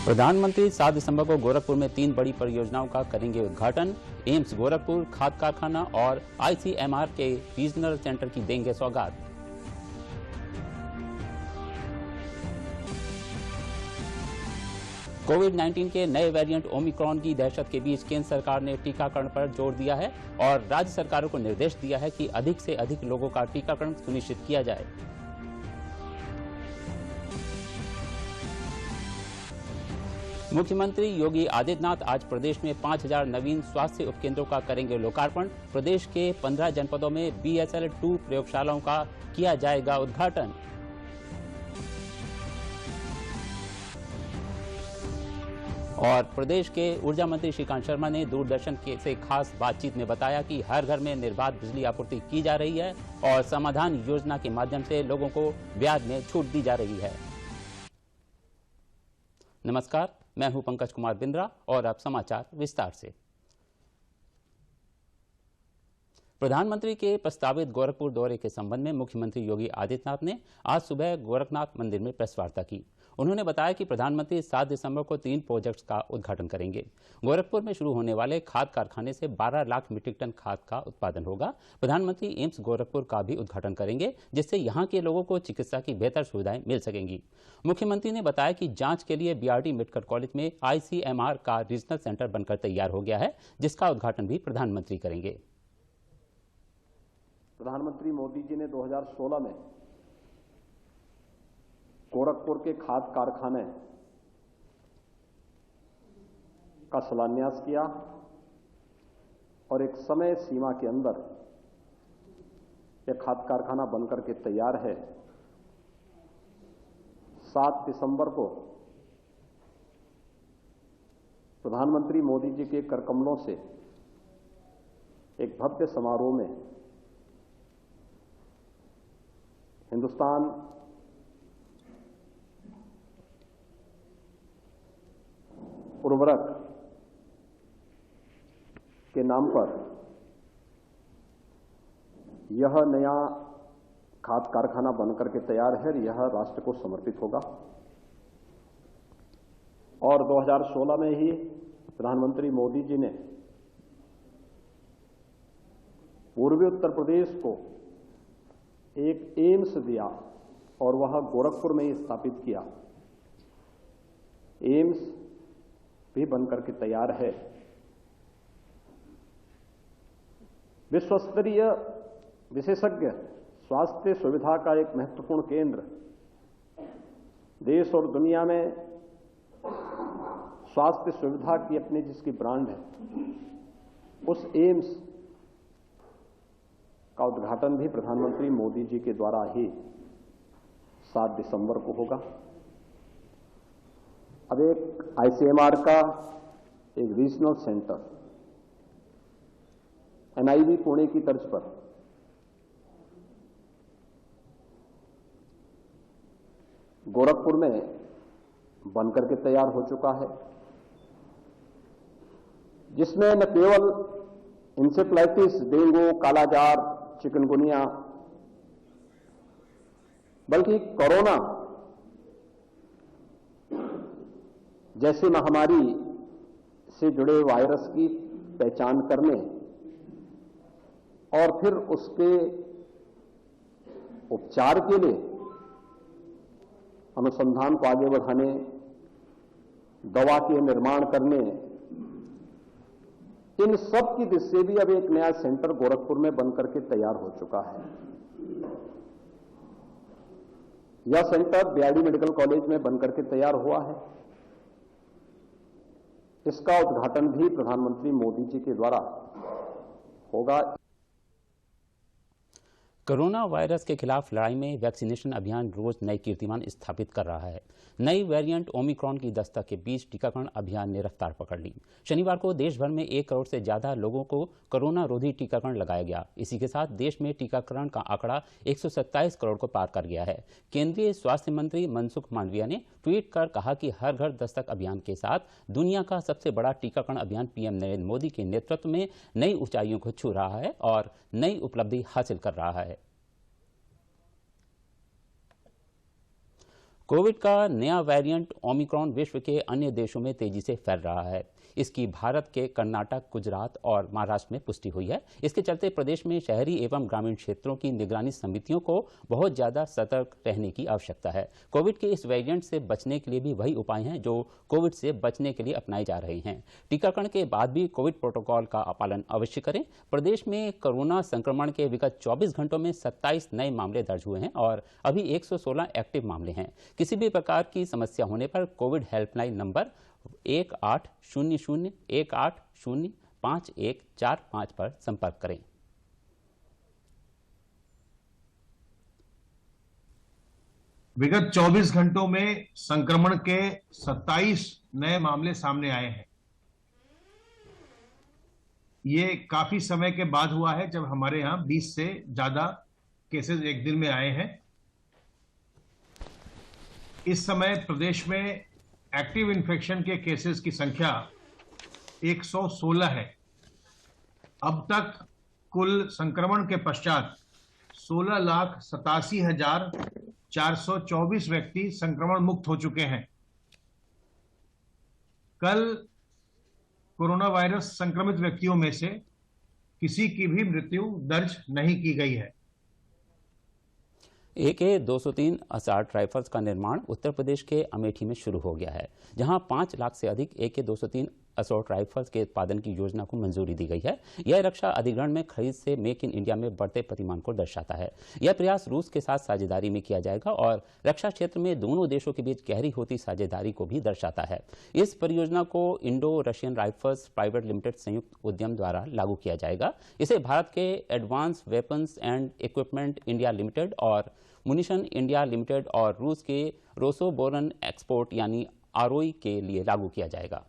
प्रधानमंत्री 7 दिसंबर को गोरखपुर में 3 बड़ी परियोजनाओं का करेंगे उद्घाटन। एम्स गोरखपुर, खाद कारखाना और ICMR के रीजनल सेंटर की देंगे सौगात। कोविड-19 के नए वेरिएंट ओमिक्रॉन की दहशत के बीच केंद्र सरकार ने टीकाकरण पर जोर दिया है और राज्य सरकारों को निर्देश दिया है कि अधिक से अधिक लोगों का टीकाकरण सुनिश्चित किया जाए। मुख्यमंत्री योगी आदित्यनाथ आज प्रदेश में 5000 नवीन स्वास्थ्य उपकेंद्रों का करेंगे लोकार्पण। प्रदेश के 15 जनपदों में BSL-2 प्रयोगशालाओं का किया जाएगा उद्घाटन। और प्रदेश के ऊर्जा मंत्री श्रीकांत शर्मा ने दूरदर्शन से खास बातचीत में बताया कि हर घर में निर्बाध बिजली आपूर्ति की जा रही है और समाधान योजना के माध्यम से लोगों को ब्याज में छूट दी जा रही है। नमस्कार, मैं हूं पंकज कुमार बिंद्रा और अब समाचार विस्तार से। प्रधानमंत्री के प्रस्तावित गोरखपुर दौरे के संबंध में मुख्यमंत्री योगी आदित्यनाथ ने आज सुबह गोरखनाथ मंदिर में प्रेस वार्ता की। उन्होंने बताया कि प्रधानमंत्री 7 दिसंबर को 3 प्रोजेक्ट्स का उद्घाटन करेंगे। गोरखपुर में शुरू होने वाले खाद कारखाने से 12 लाख मीट्रिक टन खाद का उत्पादन होगा। प्रधानमंत्री एम्स गोरखपुर का भी उद्घाटन करेंगे, जिससे यहां के लोगों को चिकित्सा की बेहतर सुविधाएं मिल सकेंगी। मुख्यमंत्री ने बताया कि जांच के लिए BRD मेडिकल कॉलेज में ICMR का रीजनल सेंटर बनकर तैयार हो गया है, जिसका उद्घाटन भी प्रधानमंत्री करेंगे। प्रधानमंत्री मोदी जी ने 2016 में गोरखपुर के खाद कारखाने का शिलान्यास किया और एक समय सीमा के अंदर यह खाद कारखाना बनकर के तैयार है। 7 दिसंबर को प्रधानमंत्री मोदी जी के करकमलों से एक भव्य समारोह में हिंदुस्तान उर्वरक के नाम पर यह नया खाद कारखाना बनकर के तैयार है। यह राष्ट्र को समर्पित होगा और 2016 में ही प्रधानमंत्री मोदी जी ने पूर्वी उत्तर प्रदेश को एक एम्स दिया और वह गोरखपुर में ही स्थापित किया। एम्स भी बनकर के तैयार है। विश्वस्तरीय विशेषज्ञ स्वास्थ्य सुविधा का एक महत्वपूर्ण केंद्र देश और दुनिया में स्वास्थ्य सुविधा की अपनी जिसकी ब्रांड है, उस एम्स का उद्घाटन भी प्रधानमंत्री मोदी जी के द्वारा ही 7 दिसंबर को होगा। अब एक ICMR का एक रीजनल सेंटर NIV पुणे की तर्ज पर गोरखपुर में बनकर के तैयार हो चुका है, जिसमें न केवल इंसेफ्लाइटिस, डेंगू, कालाजार, चिकनगुनिया, बल्कि कोरोना जैसी महामारी से जुड़े वायरस की पहचान करने और फिर उसके उपचार के लिए अनुसंधान को आगे बढ़ाने, दवा के निर्माण करने, इन सब की दृष्टि से भी अब एक नया सेंटर गोरखपुर में बनकर के तैयार हो चुका है। यह सेंटर BRD मेडिकल कॉलेज में बनकर के तैयार हुआ है। इसका उद्घाटन भी प्रधानमंत्री मोदी जी के द्वारा होगा। कोरोना वायरस के खिलाफ लड़ाई में वैक्सीनेशन अभियान रोज नए कीर्तिमान स्थापित कर रहा है। नई वेरिएंट ओमिक्रॉन की दस्तक के बीच टीकाकरण अभियान ने रफ्तार पकड़ ली। शनिवार को देश भर में 1 करोड़ से ज्यादा लोगों को कोरोना रोधी टीकाकरण लगाया गया। इसी के साथ देश में टीकाकरण का आंकड़ा 127 करोड़ को पार कर गया है। केंद्रीय स्वास्थ्य मंत्री मनसुख मांडविया ने ट्वीट कर कहा कि हर घर दस्तक अभियान के साथ दुनिया का सबसे बड़ा टीकाकरण अभियान PM नरेंद्र मोदी के नेतृत्व में नई ऊंचाइयों को छू रहा है और नई उपलब्धि हासिल कर रहा है। कोविड का नया वेरिएंट ओमिक्रॉन विश्व के अन्य देशों में तेजी से फैल रहा है। इसकी भारत के कर्नाटक, गुजरात और महाराष्ट्र में पुष्टि हुई है। इसके चलते प्रदेश में शहरी एवं ग्रामीण क्षेत्रों की निगरानी समितियों को बहुत ज्यादा सतर्क रहने की आवश्यकता है। कोविड के इस वेरिएंट से बचने के लिए भी वही उपाय हैं जो कोविड से बचने के लिए अपनाए जा रहे हैं। टीकाकरण के बाद भी कोविड प्रोटोकॉल का पालन अवश्य करें। प्रदेश में कोरोना संक्रमण के विगत 24 घंटों में 27 नए मामले दर्ज हुए हैं और अभी 116 एक्टिव मामले हैं। किसी भी प्रकार की समस्या होने पर कोविड हेल्पलाइन नंबर 1800-180-5145 पर संपर्क करें। विगत 24 घंटों में संक्रमण के 27 नए मामले सामने आए हैं। ये काफी समय के बाद हुआ है जब हमारे यहां 20 से ज्यादा केसेस एक दिन में आए हैं। इस समय प्रदेश में एक्टिव इन्फेक्शन के केसेस की संख्या 116 है। अब तक कुल संक्रमण के पश्चात 16,87,424 व्यक्ति संक्रमण मुक्त हो चुके हैं। कल कोरोना वायरस संक्रमित व्यक्तियों में से किसी की भी मृत्यु दर्ज नहीं की गई है। AK-203 असॉल्ट राइफल्स का निर्माण उत्तर प्रदेश के अमेठी में शुरू हो गया है, जहां 5 लाख से अधिक AK-203 असॉल्ट राइफल्स के उत्पादन की योजना को मंजूरी दी गई है। यह रक्षा अधिग्रहण में खरीद से मेक इन इंडिया में बढ़ते प्रतिमान को दर्शाता है। यह प्रयास रूस के साथ साझेदारी में किया जाएगा और रक्षा क्षेत्र में दोनों देशों के बीच गहरी होती साझेदारी को भी दर्शाता है। इस परियोजना को Indo Russian rifles private limited संयुक्त उद्यम द्वारा लागू किया जाएगा। इसे भारत के advance weapons and equipment India limited और मुनिशन इंडिया लिमिटेड और रूस के रोसोबोरन एक्सपोर्ट यानी ROE के लिए लागू किया जाएगा।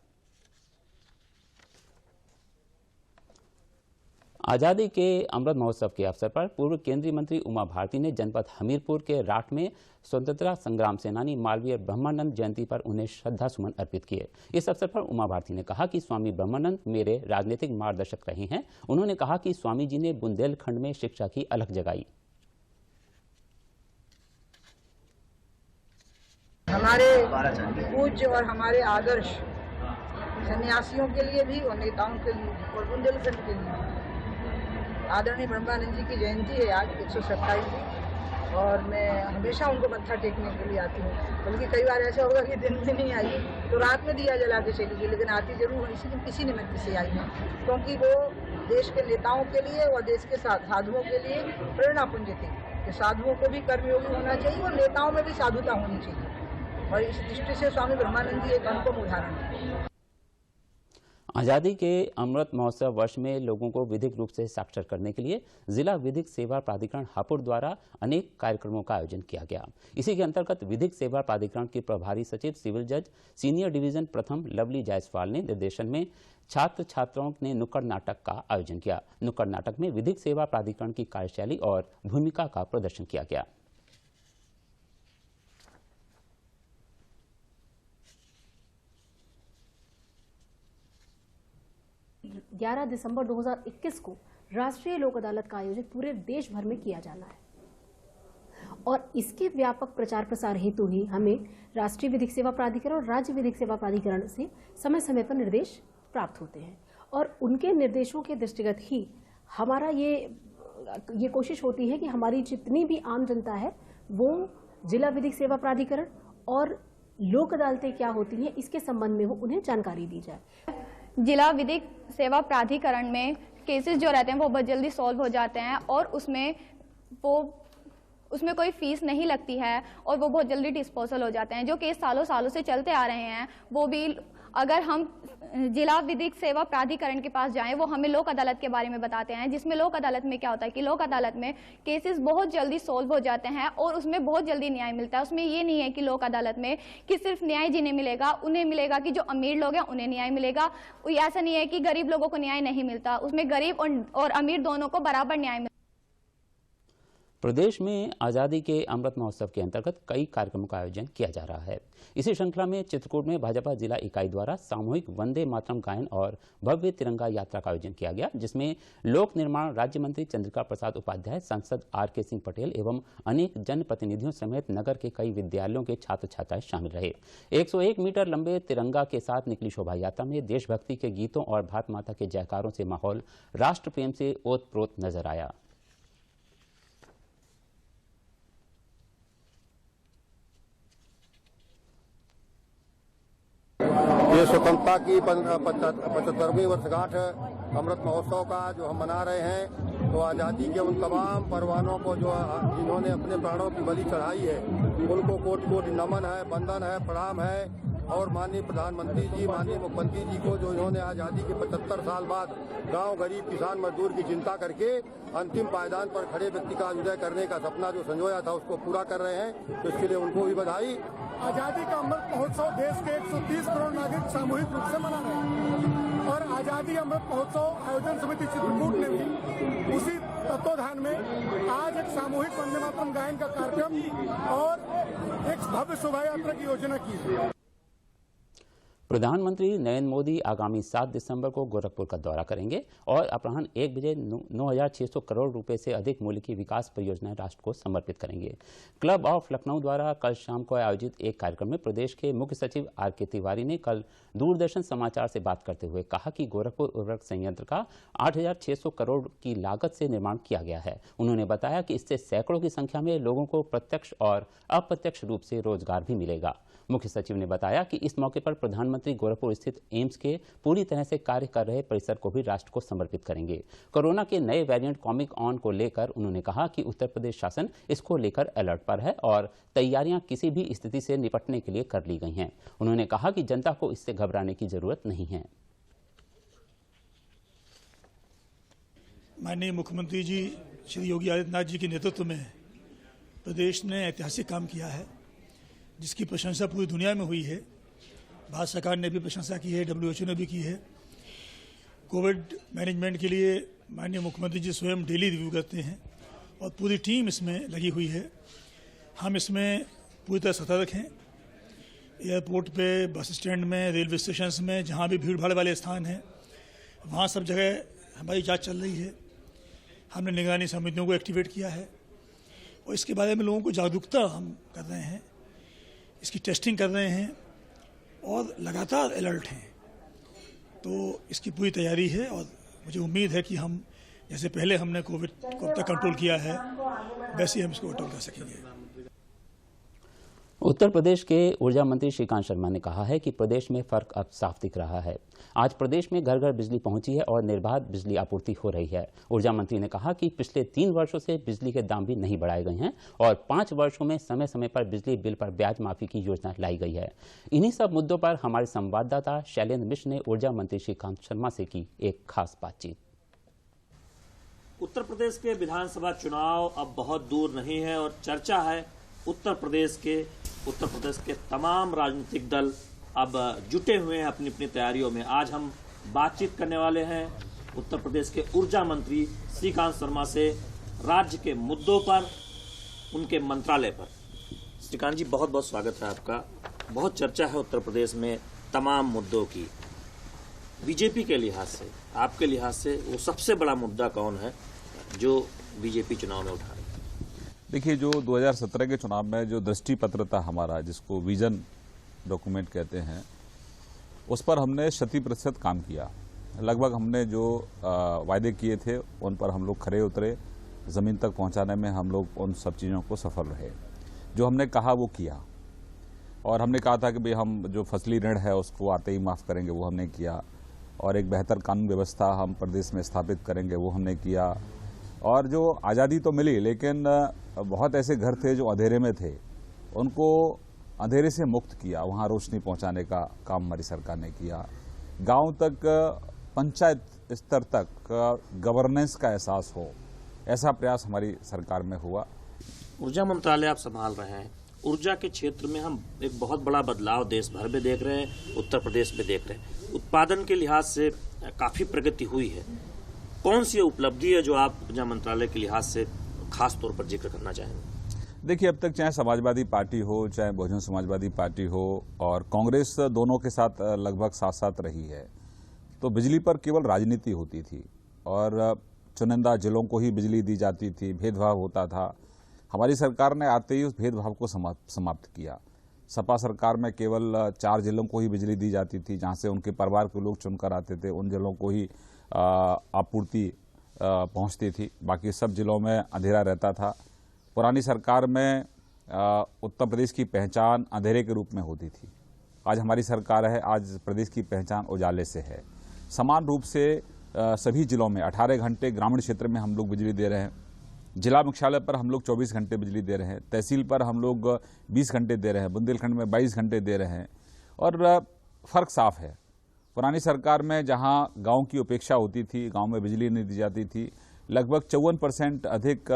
आज़ादी के अमृत महोत्सव के अवसर पर पूर्व केंद्रीय मंत्री उमा भारती ने जनपद हमीरपुर के राठ में स्वतंत्रता संग्राम सेनानी मालवीय ब्रह्मानंद जयंती पर उन्हें श्रद्धा सुमन अर्पित किए। इस अवसर पर उमा भारती ने कहा कि स्वामी ब्रह्मानंद मेरे राजनीतिक मार्गदर्शक रहे हैं। उन्होंने कहा कि स्वामी जी ने बुंदेलखंड में शिक्षा की अलख जगाई। हमारे पूज्य और हमारे आदर्श सन्यासियों के लिए भी और नेताओं के लिए और बुंदेलखंड के लिए आदरणीय ब्रह्मानंद जी की जयंती है आज 127वीं, और मैं हमेशा उनको मत्था टेकने के लिए आती हूँ। बल्कि कई बार ऐसा होगा कि दिन में नहीं आई तो रात में दिया जला के चली गई, लेकिन आती जरूर हूँ। इसी दिन किसी निमित्त से आई है, क्योंकि वो देश के नेताओं के लिए और देश के साधुओं के लिए प्रेरणा पुंज थी कि साधुओं को भी कर्मयोगी होना चाहिए और नेताओं में भी साधुता होनी चाहिए। और इस दृष्टि से स्वामी ब्रह्मानंद जी एक अनुपम उदाहरण है। आज़ादी के अमृत महोत्सव वर्ष में लोगों को विधिक रूप से साक्षर करने के लिए जिला विधिक सेवा प्राधिकरण हापुड़ द्वारा अनेक कार्यक्रमों का आयोजन किया गया। इसी के अंतर्गत विधिक सेवा प्राधिकरण के प्रभारी सचिव सिविल जज सीनियर डिवीजन प्रथम लवली जायसवाल ने निर्देशन में छात्र छात्राओं ने नुक्कड़ नाटक का आयोजन किया। नुक्कड़ नाटक में विधिक सेवा प्राधिकरण की कार्यशैली और भूमिका का प्रदर्शन किया गया। 11 दिसंबर 2021 को राष्ट्रीय लोक अदालत का आयोजन पूरे देश भर में किया जाना है और इसके व्यापक प्रचार प्रसार हेतु ही हमें राष्ट्रीय विधिक सेवा प्राधिकरण और राज्य विधिक सेवा प्राधिकरण से समय समय पर निर्देश प्राप्त होते हैं और उनके निर्देशों के दृष्टिगत ही हमारा ये कोशिश होती है कि हमारी जितनी भी आम जनता है वो जिला विधिक सेवा प्राधिकरण और लोक अदालतें क्या होती हैं इसके संबंध में वो उन्हें जानकारी दी जाए। जिला विधिक सेवा प्राधिकरण में केसेस जो रहते हैं वो बहुत जल्दी सॉल्व हो जाते हैं और उसमें कोई फीस नहीं लगती है और वो बहुत जल्दी डिस्पोजल हो जाते हैं। जो केस सालों सालों से चलते आ रहे हैं वो भी अगर हम जिला विधिक सेवा प्राधिकरण के पास जाएं वो हमें लोक अदालत के बारे में बताते हैं, जिसमें लोक अदालत में क्या होता है कि लोक अदालत में केसेस बहुत जल्दी सॉल्व हो जाते हैं और उसमें बहुत जल्दी न्याय मिलता है। उसमें ये नहीं है कि लोक अदालत में कि सिर्फ न्याय जिन्हें मिलेगा उन्हें मिलेगा, कि जो अमीर लोग हैं उन्हें न्याय मिलेगा। ऐसा नहीं है कि गरीब लोगों को न्याय नहीं मिलता, उसमें गरीब और अमीर दोनों को बराबर न्याय मिलता है। प्रदेश में आज़ादी के अमृत महोत्सव के अंतर्गत कई कार्यक्रमों का आयोजन किया जा रहा है। इसी श्रृंखला में चित्रकूट में भाजपा जिला इकाई द्वारा सामूहिक वंदे मातरम गायन और भव्य तिरंगा यात्रा का आयोजन किया गया, जिसमें लोक निर्माण राज्य मंत्री चंद्रिका प्रसाद उपाध्याय, सांसद आर.के. सिंह पटेल एवं अनेक जनप्रतिनिधियों समेत नगर के कई विद्यालयों के छात्र छात्राएं शामिल रहे। 101 मीटर लंबे तिरंगा के साथ निकली शोभा यात्रा में देशभक्ति के गीतों और भारत माता के जयकारों से माहौल राष्ट्र प्रेम से ओतप्रोत नजर आया। ये स्वतंत्रता की 75वीं वर्षगांठ अमृत महोत्सव का जो हम मना रहे हैं, तो आज़ादी के उन तमाम परवानों को जो जिन्होंने अपने प्राणों की बलि चढ़ाई है, उनको कोटि कोटि नमन है, वंदन है, प्रणाम है। और माननीय प्रधानमंत्री जी, माननीय मुख्यमंत्री जी को जो इन्होंने आज़ादी के 75 साल बाद गांव, गरीब, किसान, मजदूर की चिंता करके अंतिम पायदान पर खड़े व्यक्ति का उदय करने का सपना जो संजोया था, उसको पूरा कर रहे हैं, तो इसके लिए उनको भी बधाई। आज़ादी का अमृत महोत्सव देश के 130 करोड़ नागरिक सामूहिक रूप से मना रहे हैं और आज़ादी अमृत महोत्सव आयोजन समिति चित्रकूट ने भी उसी तत्वाधान में आज एक सामूहिक वंदे मातरम गायन का कार्यक्रम और एक भव्य शोभा यात्रा की योजना की है। प्रधानमंत्री नरेंद्र मोदी आगामी 7 दिसंबर को गोरखपुर का दौरा करेंगे और अपराह्न 1 बजे 9,600 करोड़ रुपए से अधिक मूल्य की विकास परियोजनाएं राष्ट्र को समर्पित करेंगे। क्लब ऑफ लखनऊ द्वारा कल शाम को आयोजित एक कार्यक्रम में प्रदेश के मुख्य सचिव आर.के. तिवारी ने कल दूरदर्शन समाचार से बात करते हुए कहा कि गोरखपुर उर्वरक संयंत्र का 8,600 करोड़ की लागत से निर्माण किया गया है। उन्होंने बताया कि इससे सैकड़ों की संख्या में लोगों को प्रत्यक्ष और अप्रत्यक्ष रूप से रोजगार भी मिलेगा। मुख्य सचिव ने बताया कि इस मौके पर प्रधानमंत्री गोरखपुर स्थित एम्स के पूरी तरह से कार्य कर रहे परिसर को भी राष्ट्र को समर्पित करेंगे। कोरोना के नए वेरिएंट कॉमिक ऑन को लेकर उन्होंने कहा कि उत्तर प्रदेश शासन इसको लेकर अलर्ट पर है और तैयारियां किसी भी स्थिति से निपटने के लिए कर ली गई हैं। उन्होंने कहा कि जनता को इससे घबराने की जरूरत नहीं है। माननीय मुख्यमंत्री जी श्री योगी आदित्यनाथ जी के नेतृत्व में प्रदेश ने ऐतिहासिक काम किया है, जिसकी प्रशंसा पूरी दुनिया में हुई है। भारत सरकार ने भी प्रशंसा की है, WHO ने भी की है। कोविड मैनेजमेंट के लिए माननीय मुख्यमंत्री जी स्वयं डेली रिव्यू करते हैं और पूरी टीम इसमें लगी हुई है। हम इसमें पूरी तरह सतर्क हैं। एयरपोर्ट पे, बस स्टैंड में, रेलवे स्टेशन में, जहाँ भी भीड़ भाड़ वाले स्थान हैं, वहाँ सब जगह हमारी जाँच चल रही है। हमने निगरानी समितियों को एक्टिवेट किया है और इसके बारे में लोगों को जागरूकता हम कर रहे हैं, इसकी टेस्टिंग कर रहे हैं और लगातार अलर्ट हैं। तो इसकी पूरी तैयारी है और मुझे उम्मीद है कि हम जैसे पहले हमने कोविड को अब तक कंट्रोल किया है, वैसे ही हम इसको कंट्रोल कर सकेंगे। उत्तर प्रदेश के ऊर्जा मंत्री श्रीकांत शर्मा ने कहा है कि प्रदेश में फर्क अब साफ दिख रहा है। आज प्रदेश में घर घर बिजली पहुंची है और निर्बाध बिजली आपूर्ति हो रही है। ऊर्जा मंत्री ने कहा कि पिछले 3 वर्षों से बिजली के दाम भी नहीं बढ़ाए गए हैं और 5 वर्षों में समय समय पर बिजली बिल पर ब्याज माफी की योजना लाई गई है। इन्हीं सब मुद्दों पर हमारे संवाददाता शैलेंद्र मिश्र ने ऊर्जा मंत्री श्रीकांत शर्मा से की एक खास बातचीत। उत्तर प्रदेश के विधानसभा चुनाव अब बहुत दूर नहीं है और चर्चा है उत्तर प्रदेश के तमाम राजनीतिक दल अब जुटे हुए हैं अपनी अपनी तैयारियों में। आज हम बातचीत करने वाले हैं उत्तर प्रदेश के ऊर्जा मंत्री श्रीकांत शर्मा से राज्य के मुद्दों पर, उनके मंत्रालय पर। श्रीकांत जी, बहुत बहुत स्वागत है आपका। बहुत चर्चा है उत्तर प्रदेश में तमाम मुद्दों की। बीजेपी के लिहाज से, आपके लिहाज से वो सबसे बड़ा मुद्दा कौन है जो बीजेपी चुनाव में उठा रही है? देखिए, जो 2017 के चुनाव में जो दृष्टि पत्र था हमारा, जिसको विजन डॉक्यूमेंट कहते हैं, उस पर हमने 100% काम किया। लगभग हमने जो वायदे किए थे उन पर हम लोग खरे उतरे। ज़मीन तक पहुंचाने में हम लोग उन सब चीज़ों को सफल रहे। जो हमने कहा वो किया। और हमने कहा था कि भाई हम जो फसली ऋण है उसको आते ही माफ़ करेंगे, वो हमने किया। और एक बेहतर कानून व्यवस्था हम प्रदेश में स्थापित करेंगे, वो हमने किया। और जो आज़ादी तो मिली, लेकिन बहुत ऐसे घर थे जो अंधेरे में थे, उनको अंधेरे से मुक्त किया। वहाँ रोशनी पहुँचाने का काम हमारी सरकार ने किया। गांव तक, पंचायत स्तर तक गवर्नेंस का एहसास हो, ऐसा प्रयास हमारी सरकार में हुआ। ऊर्जा मंत्रालय आप संभाल रहे हैं। ऊर्जा के क्षेत्र में हम एक बहुत बड़ा बदलाव देश भर में देख रहे हैं, उत्तर प्रदेश में देख रहे हैं। उत्पादन के लिहाज से काफ़ी प्रगति हुई है। कौन सी उपलब्धि है जो आप ऊर्जा मंत्रालय के लिहाज से खास तौर पर जिक्र करना चाहेंगे? देखिए, अब तक चाहे समाजवादी पार्टी हो, चाहे बहुजन समाजवादी पार्टी हो और कांग्रेस, दोनों के साथ लगभग साथ साथ रही है। तो बिजली पर केवल राजनीति होती थी और चुनिंदा जिलों को ही बिजली दी जाती थी, भेदभाव होता था। हमारी सरकार ने आते ही उस भेदभाव को समाप्त किया। सपा सरकार में केवल 4 जिलों को ही बिजली दी जाती थी, जहां से उनके परिवार के लोग चुनकर आते थे, उन जिलों को ही आपूर्ति पहुंचती थी। बाकी सब जिलों में अंधेरा रहता था। पुरानी सरकार में उत्तर प्रदेश की पहचान अंधेरे के रूप में होती थी। आज हमारी सरकार है, आज प्रदेश की पहचान उजाले से है। समान रूप से सभी जिलों में 18 घंटे, ग्रामीण क्षेत्र में हम लोग बिजली दे रहे हैं। जिला मुख्यालय पर हम लोग 24 घंटे बिजली दे रहे हैं। तहसील पर हम लोग 20 घंटे दे रहे हैं। बुंदेलखंड में 22 घंटे दे रहे हैं। और फर्क साफ है। पुरानी सरकार में जहां गांव की उपेक्षा होती थी, गांव में बिजली नहीं दी जाती थी, लगभग 54% अधिक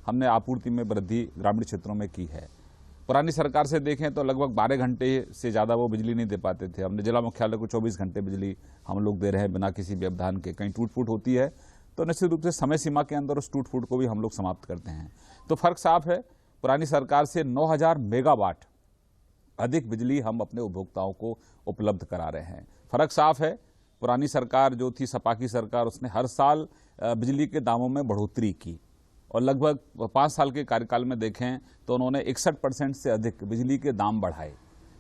हमने आपूर्ति में वृद्धि ग्रामीण क्षेत्रों में की है। पुरानी सरकार से देखें तो लगभग 12 घंटे से ज़्यादा वो बिजली नहीं दे पाते थे। हमने जिला मुख्यालय को 24 घंटे बिजली हम लोग दे रहे हैं बिना किसी व्यवधान के। कहीं टूट फूट होती है तो निश्चित रूप से समय सीमा के अंदर उस टूट फूट को भी हम लोग समाप्त करते हैं। तो फर्क साफ है। पुरानी सरकार से 9000 मेगावाट अधिक बिजली हम अपने उपभोक्ताओं को उपलब्ध करा रहे हैं। फर्क साफ है। पुरानी सरकार जो थी, सपा की सरकार, उसने हर साल बिजली के दामों में बढ़ोतरी की और लगभग 5 साल के कार्यकाल में देखें तो उन्होंने 61% से अधिक बिजली के दाम बढ़ाए।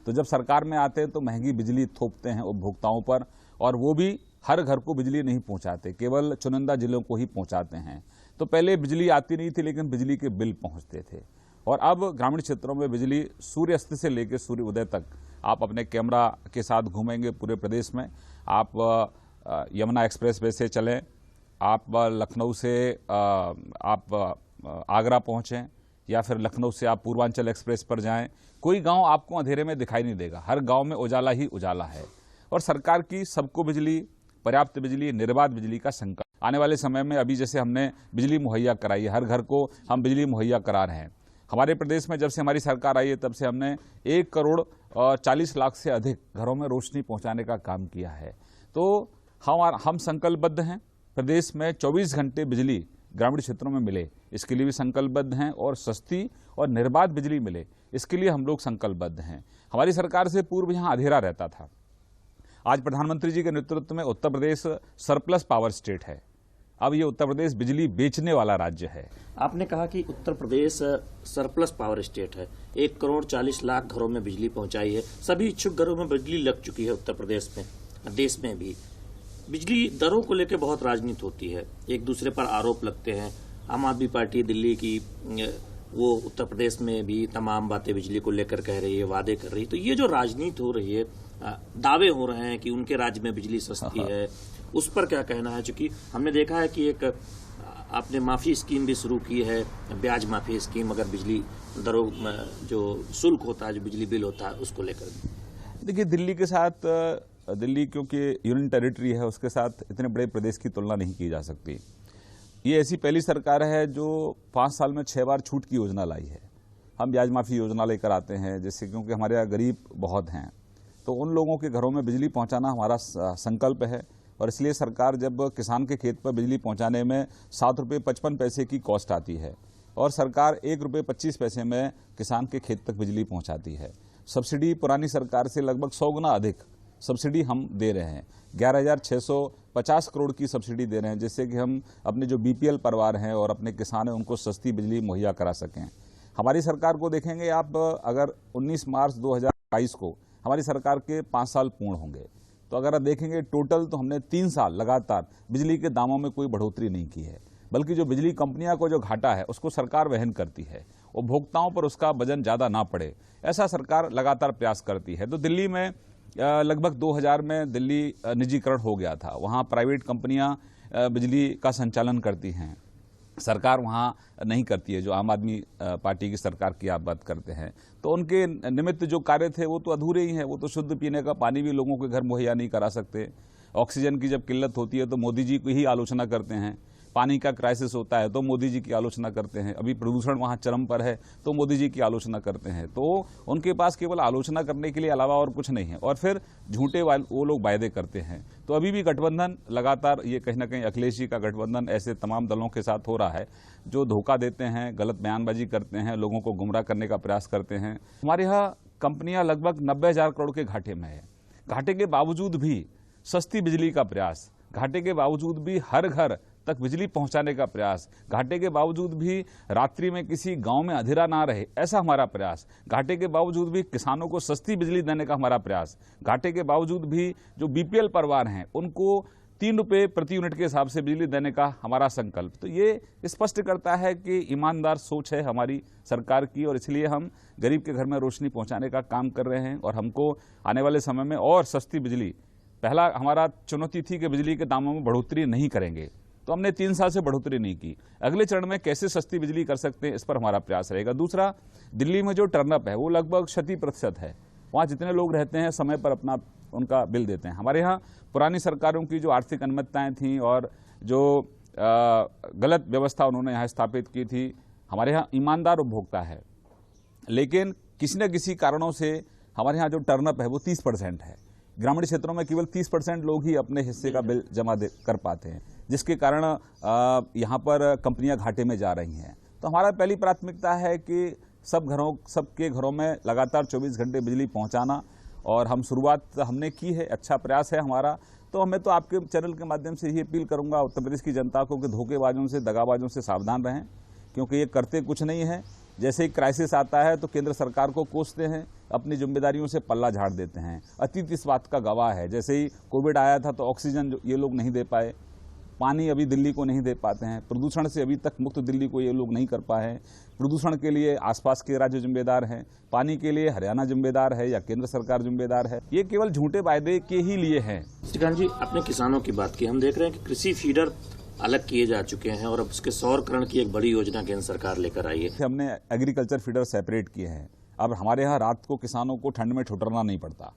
तो जब सरकार में आते हैं तो महंगी बिजली थोपते हैं उपभोक्ताओं पर, और वो भी हर घर को बिजली नहीं पहुंचाते, केवल चुनिंदा जिलों को ही पहुंचाते हैं। तो पहले बिजली आती नहीं थी, लेकिन बिजली के बिल पहुंचते थे। और अब ग्रामीण क्षेत्रों में बिजली सूर्यास्त से लेकर सूर्य उदय तक, आप अपने कैमरा के साथ घूमेंगे पूरे प्रदेश में। आप यमुना एक्सप्रेस वे से चलें, आप लखनऊ से आप आगरा पहुँचें, या फिर लखनऊ से आप पूर्वांचल एक्सप्रेस पर जाएं, कोई गांव आपको अंधेरे में दिखाई नहीं देगा। हर गांव में उजाला ही उजाला है। और सरकार की सबको बिजली, पर्याप्त बिजली, निर्बाध बिजली का संकल्प आने वाले समय में, अभी जैसे हमने बिजली मुहैया कराई है, हर घर को हम बिजली मुहैया करा रहे हैं। हमारे प्रदेश में जब से हमारी सरकार आई है तब से हमने 1 करोड़ 40 लाख से अधिक घरों में रोशनी पहुंचाने का काम किया है। तो हम संकल्पबद्ध हैं प्रदेश में 24 घंटे बिजली ग्रामीण क्षेत्रों में मिले, इसके लिए भी संकल्पबद्ध हैं, और सस्ती और निर्बाध बिजली मिले, इसके लिए हम लोग संकल्पबद्ध हैं। हमारी सरकार से पूर्व यहाँ अंधेरा रहता था। आज प्रधानमंत्री जी के नेतृत्व में Uttar Pradesh surplus power state है। अब ये उत्तर प्रदेश बिजली बेचने वाला राज्य है। आपने कहा कि Uttar Pradesh surplus power state है। 1 करोड़ 40 लाख घरों में बिजली पहुंचाई है। सभी इच्छुक घरों में बिजली लग चुकी है उत्तर प्रदेश में। देश में भी बिजली दरों को लेकर बहुत राजनीति होती है, एक दूसरे पर आरोप लगते हैं। आम आदमी पार्टी दिल्ली की, वो उत्तर प्रदेश में भी तमाम बातें बिजली को लेकर कह रही है, वादे कर रही है। तो ये जो राजनीति हो रही है, दावे हो रहे हैं कि उनके राज्य में बिजली सस्ती है, उस पर क्या कहना है? चूंकि हमने देखा है कि एक आपने माफी स्कीम भी शुरू की है, ब्याज माफी स्कीम, अगर बिजली दरों में जो शुल्क होता है, जो बिजली बिल होता है, उसको लेकर। देखिए, दिल्ली के साथ, दिल्ली क्योंकि यूनियन टेरिटरी है, उसके साथ इतने बड़े प्रदेश की तुलना नहीं की जा सकती। ये ऐसी पहली सरकार है जो 5 साल में 6 बार छूट की योजना लाई है। हम ब्याज माफी योजना लेकर आते हैं, जिससे क्योंकि हमारे यहाँ गरीब बहुत हैं, तो उन लोगों के घरों में बिजली पहुंचाना हमारा संकल्प है। और इसलिए सरकार जब किसान के खेत पर बिजली पहुंचाने में 7 रुपये 55 पैसे की कॉस्ट आती है, और सरकार 1 रुपये 25 पैसे में किसान के खेत तक बिजली पहुंचाती है। सब्सिडी पुरानी सरकार से लगभग 100 गुना अधिक सब्सिडी हम दे रहे हैं। 11,650 करोड़ की सब्सिडी दे रहे हैं, जिससे कि हम अपने जो BPL परिवार हैं और अपने किसान हैं, उनको सस्ती बिजली मुहैया करा सकें। हमारी सरकार को देखेंगे आप, अगर 19 मार्च 2022 को हमारी सरकार के 5 साल पूर्ण होंगे, तो अगर आप देखेंगे टोटल, तो हमने 3 साल लगातार बिजली के दामों में कोई बढ़ोतरी नहीं की है, बल्कि जो बिजली कंपनियां को जो घाटा है उसको सरकार वहन करती है, उपभोक्ताओं पर उसका वजन ज़्यादा ना पड़े, ऐसा सरकार लगातार प्रयास करती है। तो दिल्ली में लगभग 2000 में दिल्ली निजीकरण हो गया था। वहाँ प्राइवेट कंपनियां बिजली का संचालन करती हैं, सरकार वहाँ नहीं करती है। जो आम आदमी पार्टी की सरकार की आप बात करते हैं, तो उनके निमित्त जो कार्य थे वो तो अधूरे ही हैं। वो तो शुद्ध पीने का पानी भी लोगों के घर मुहैया नहीं करा सकते। ऑक्सीजन की जब किल्लत होती है तो मोदी जी की ही आलोचना करते हैं। पानी का क्राइसिस होता है तो मोदी जी की आलोचना करते हैं, अभी प्रदूषण वहाँ चरम पर है तो मोदी जी की आलोचना करते हैं। तो उनके पास केवल आलोचना करने के लिए अलावा और कुछ नहीं है, और फिर झूठे वो लोग वायदे करते हैं। तो अभी भी गठबंधन लगातार, ये कहीं ना कहीं अखिलेश जी का गठबंधन ऐसे तमाम दलों के साथ हो रहा है जो धोखा देते हैं, गलत बयानबाजी करते हैं, लोगों को गुमराह करने का प्रयास करते हैं। हमारे यहाँ कंपनियां लगभग 90,000 करोड़ के घाटे में है। घाटे के बावजूद भी सस्ती बिजली का प्रयास, घाटे के बावजूद भी हर घर तक बिजली पहुंचाने का प्रयास, घाटे के बावजूद भी रात्रि में किसी गांव में अंधेरा ना रहे ऐसा हमारा प्रयास, घाटे के बावजूद भी किसानों को सस्ती बिजली देने का हमारा प्रयास, घाटे के बावजूद भी जो बीपीएल परिवार हैं उनको 3 रुपये प्रति यूनिट के हिसाब से बिजली देने का हमारा संकल्प। तो ये स्पष्ट करता है कि ईमानदार सोच है हमारी सरकार की, और इसलिए हम गरीब के घर में रोशनी पहुंचाने का काम कर रहे हैं। और हमको आने वाले समय में और सस्ती बिजली, पहला हमारा चुनौती थी कि बिजली के दामों में बढ़ोतरी नहीं करेंगे, तो हमने 3 साल से बढ़ोतरी नहीं की। अगले चरण में कैसे सस्ती बिजली कर सकते हैं इस पर हमारा प्रयास रहेगा। दूसरा, दिल्ली में जो टर्नअप है वो लगभग 100% है। वहाँ जितने लोग रहते हैं समय पर अपना उनका बिल देते हैं। हमारे यहाँ पुरानी सरकारों की जो आर्थिक अनियमितताएं थीं और जो गलत व्यवस्था उन्होंने यहाँ स्थापित की थी, हमारे यहाँ ईमानदार उपभोक्ता है, लेकिन किसी न किसी कारणों से हमारे यहाँ जो टर्नअप है वो 30% है। ग्रामीण क्षेत्रों में केवल 30% लोग ही अपने हिस्से का बिल जमा कर पाते हैं, जिसके कारण यहाँ पर कंपनियां घाटे में जा रही हैं। तो हमारा पहली प्राथमिकता है कि सबके घरों में लगातार 24 घंटे बिजली पहुँचाना, और हम शुरुआत हमने की है, अच्छा प्रयास है हमारा। तो मैं तो आपके चैनल के माध्यम से ये अपील करूँगा उत्तर प्रदेश की जनता को कि धोखेबाजों से, दगाबाजों से सावधान रहें, क्योंकि ये करते कुछ नहीं है। जैसे ही क्राइसिस आता है तो केंद्र सरकार को कोसते हैं, अपनी जिम्मेदारियों से पल्ला झाड़ देते हैं। अतीत इस बात का गवाह है। जैसे ही कोविड आया था तो ऑक्सीजन ये लोग नहीं दे पाए, पानी अभी दिल्ली को नहीं दे पाते हैं, प्रदूषण से अभी तक मुक्त दिल्ली को ये लोग नहीं कर पाए हैं। प्रदूषण के लिए आसपास के राज्य जिम्मेदार हैं, पानी के लिए हरियाणा जिम्मेदार है या केंद्र सरकार जिम्मेदार है। ये केवल झूठे वायदे के ही लिए हैं। श्रीकांत जी, आपने किसानों की बात की, हम देख रहे हैं कि कृषि फीडर अलग किए जा चुके हैं और अब उसके सौरकरण की एक बड़ी योजना केंद्र सरकार लेकर आई है। हमने एग्रीकल्चर फीडर सेपरेट किए हैं। अब हमारे यहाँ रात को किसानों को ठंड में ठुठरना नहीं पड़ता।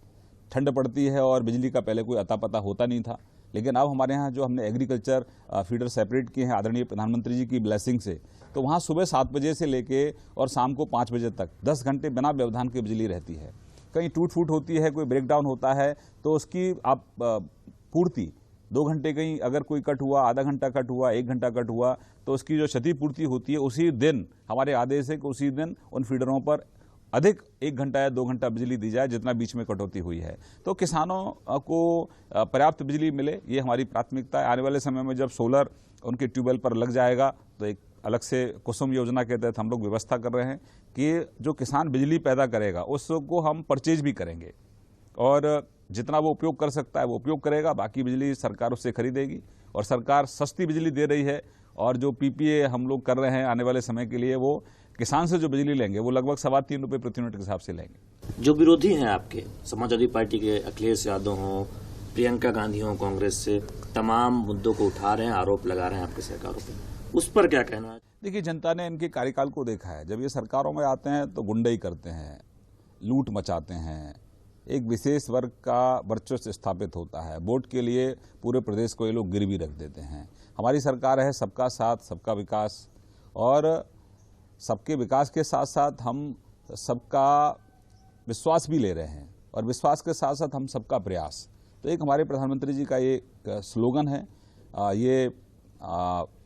ठंड पड़ती है और बिजली का पहले कोई अता पता होता नहीं था, लेकिन अब हमारे यहाँ जो हमने एग्रीकल्चर फीडर सेपरेट किए हैं आदरणीय प्रधानमंत्री जी की ब्लेसिंग से, तो वहाँ सुबह 7 बजे से लेके और शाम को 5 बजे तक 10 घंटे बिना व्यवधान के बिजली रहती है। कहीं टूट फूट होती है, कोई ब्रेकडाउन होता है तो उसकी आप पूर्ति 2 घंटे, कहीं अगर कोई कट हुआ, आधा घंटा कट हुआ, 1 घंटा कट हुआ, तो उसकी जो क्षतिपूर्ति होती है उसी दिन, हमारे आदेश है कि उसी दिन उन फीडरों पर अधिक 1 घंटा या 2 घंटा बिजली दी जाए जितना बीच में कटौती हुई है। तो किसानों को पर्याप्त बिजली मिले, ये हमारी प्राथमिकता है। आने वाले समय में जब सोलर उनके ट्यूबवेल पर लग जाएगा तो एक अलग से कुसुम योजना के तहत हम लोग व्यवस्था कर रहे हैं कि जो किसान बिजली पैदा करेगा उसको हम परचेज भी करेंगे, और जितना वो उपयोग कर सकता है वो उपयोग करेगा, बाकी बिजली सरकार उससे खरीदेगी। और सरकार सस्ती बिजली दे रही है, और जो पीपीए हम लोग कर रहे हैं आने वाले समय के लिए, वो किसान से जो बिजली लेंगे वो लगभग 3.25 रुपये प्रति यूनिट के हिसाब से लेंगे। जो विरोधी हैं आपके, समाजवादी पार्टी के अखिलेश यादव हों, प्रियंका गांधी हों, कांग्रेस से तमाम मुद्दों को उठा रहे हैं, आरोप लगा रहे हैं आपके सरकारों पर, उस पर क्या कहना है? देखिए, जनता ने इनके कार्यकाल को देखा है। जब ये सरकारों में आते हैं तो गुंडई करते हैं, लूट मचाते हैं, एक विशेष वर्ग का वर्चस्व स्थापित होता है, वोट के लिए पूरे प्रदेश को ये लोग गिरवी रख देते हैं। हमारी सरकार है सबका साथ सबका विकास, और सबके विकास के साथ साथ हम सबका विश्वास भी ले रहे हैं, और विश्वास के साथ साथ हम सबका प्रयास। तो एक हमारे प्रधानमंत्री जी का ये स्लोगन है,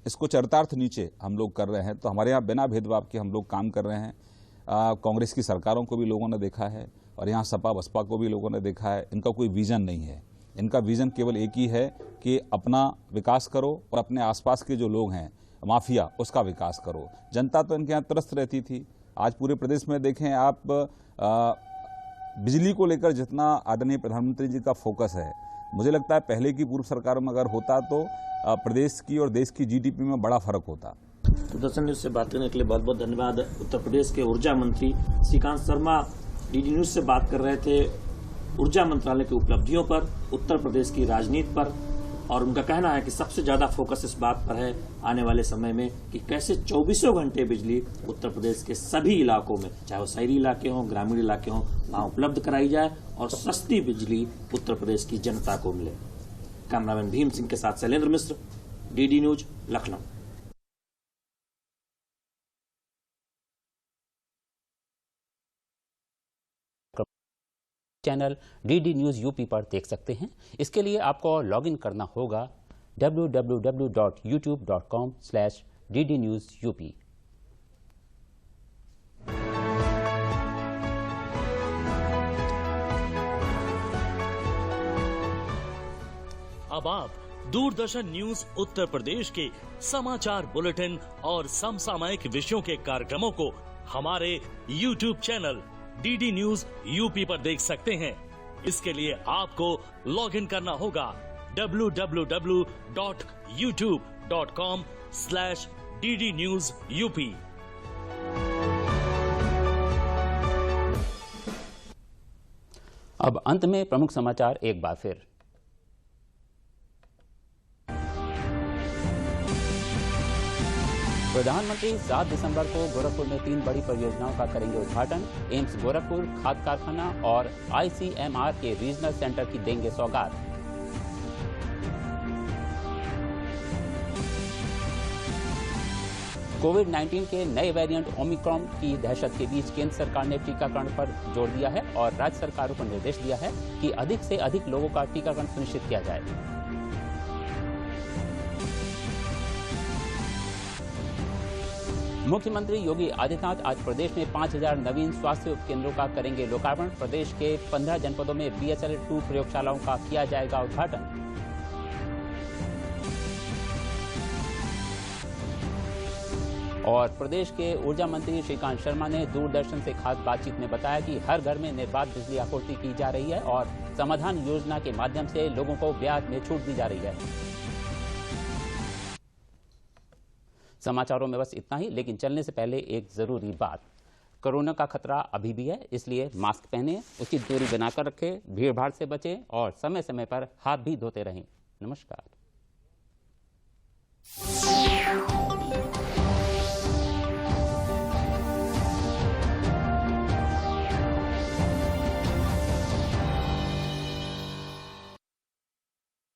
इसको चरितार्थ नीचे हम लोग कर रहे हैं। तो हमारे यहाँ बिना भेदभाव के हम लोग काम कर रहे हैं। कांग्रेस की सरकारों को भी लोगों ने देखा है, और यहाँ सपा बसपा को भी लोगों ने देखा है। इनका कोई विजन नहीं है, इनका विजन केवल एक ही है कि अपना विकास करो और अपने आसपास के जो लोग हैं माफिया, उसका विकास करो। जनता तो इनके यहाँ त्रस्त रहती थी। आज पूरे प्रदेश में देखें आप, बिजली को लेकर जितना आदरणीय प्रधानमंत्री जी का फोकस है, मुझे लगता है पहले की पूर्व सरकार में अगर होता तो प्रदेश की और देश की जीडीपी में बड़ा फर्क होता। दूरदर्शन न्यूज से बात करने के लिए बहुत बहुत धन्यवाद। उत्तर प्रदेश के ऊर्जा मंत्री श्रीकांत शर्मा डीडी न्यूज से बात कर रहे थे ऊर्जा मंत्रालय की उपलब्धियों पर, उत्तर प्रदेश की राजनीति पर, और उनका कहना है कि सबसे ज्यादा फोकस इस बात पर है आने वाले समय में कि कैसे 24 घंटे बिजली उत्तर प्रदेश के सभी इलाकों में, चाहे वो शहरी इलाके हों, ग्रामीण इलाके हों, वहां उपलब्ध कराई जाए और सस्ती बिजली उत्तर प्रदेश की जनता को मिले। कैमरामैन भीम सिंह के साथ Shailendra Mishra, DD news Lucknow. Channel DD news UP पर देख सकते हैं। इसके लिए आपको लॉगिन करना होगा www.youtube.com/ddnewsup। अब आप दूरदर्शन न्यूज उत्तर प्रदेश के समाचार बुलेटिन और समसामयिक विषयों के कार्यक्रमों को हमारे YouTube channel DD news UP पर देख सकते हैं। इसके लिए आपको लॉगिन करना होगा www.youtube.com/ddnewsup। अब अंत में प्रमुख समाचार एक बार फिर। प्रधानमंत्री 7 दिसंबर को गोरखपुर में 3 बड़ी परियोजनाओं का करेंगे उद्घाटन। एम्स गोरखपुर, खाद कारखाना और ICMR के रीजनल सेंटर की देंगे सौगात। कोविड-19 के नए वेरिएंट ओमिक्रॉन की दहशत के बीच केंद्र सरकार ने टीकाकरण पर जोर दिया है और राज्य सरकारों को निर्देश दिया है कि अधिक से अधिक लोगों का टीकाकरण सुनिश्चित किया जाए। मुख्यमंत्री योगी आदित्यनाथ आज प्रदेश में 5000 नवीन स्वास्थ्य उपकेंद्रों का करेंगे लोकार्पण। प्रदेश के 15 जनपदों में BSL-2 प्रयोगशालाओं का किया जाएगा उद्घाटन। और प्रदेश के ऊर्जा मंत्री श्रीकांत शर्मा ने दूरदर्शन से खास बातचीत में बताया कि हर घर में निर्बाध बिजली आपूर्ति की जा रही है और समाधान योजना के माध्यम से लोगों को ब्याज में छूट दी जा रही है। समाचारों में बस इतना ही, लेकिन चलने से पहले एक जरूरी बात। कोरोना का खतरा अभी भी है, इसलिए मास्क पहने, उचित दूरी बनाकर रखें, भीड़ भाड़ से बचें और समय समय पर हाथ भी धोते रहें। नमस्कार।